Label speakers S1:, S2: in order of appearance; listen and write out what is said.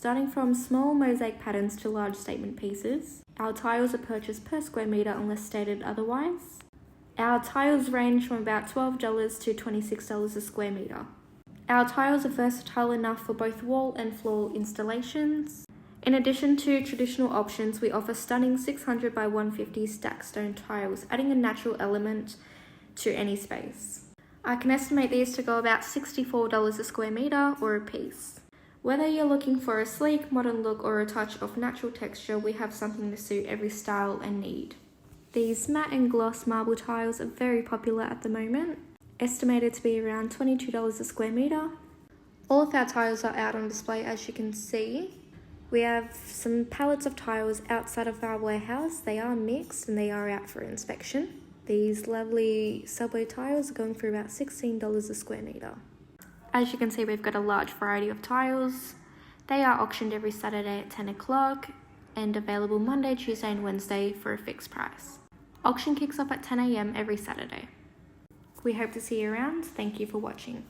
S1: Starting from small mosaic patterns to large statement pieces, our tiles are purchased per square metre unless stated otherwise. Our tiles range from about $12 to $26 a square metre. Our tiles are versatile enough for both wall and floor installations. In addition to traditional options, we offer stunning 600 by 150 stacked stone tiles, adding a natural element to any space. I can estimate these to go about $64 a square metre or a piece. Whether you're looking for a sleek, modern look or a touch of natural texture, we have something to suit every style and need. These matte and gloss marble tiles are very popular at the moment, estimated to be around $22 a square metre. All of our tiles are out on display, as you can see. We have some pallets of tiles outside of our warehouse. They are mixed and they are out for inspection. These lovely subway tiles are going for about $16 a square metre. As you can see, we've got a large variety of tiles. They are auctioned every Saturday at 10 o'clock and available Monday, Tuesday and Wednesday for a fixed price. Auction kicks off at 10 AM every Saturday. We hope to see you around. Thank you for watching.